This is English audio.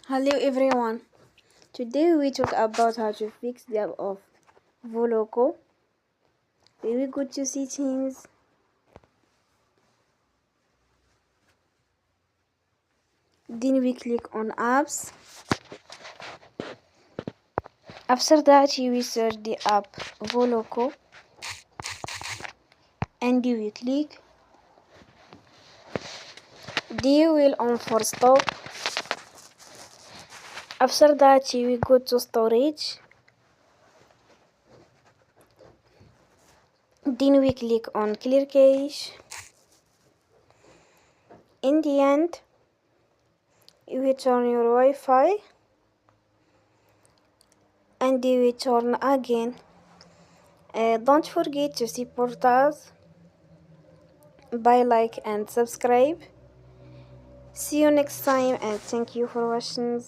Hello everyone. Today we talk about how to fix the app of Voloco. We go to settings. Then we click on apps. After that we search the app Voloco and we click. Then we will on for stop. After that we go to storage. Then we click on clear cache. In the end, we turn your Wi-Fi and we turn again. Don't forget to support us by like and subscribe. See you next time and thank you for watching.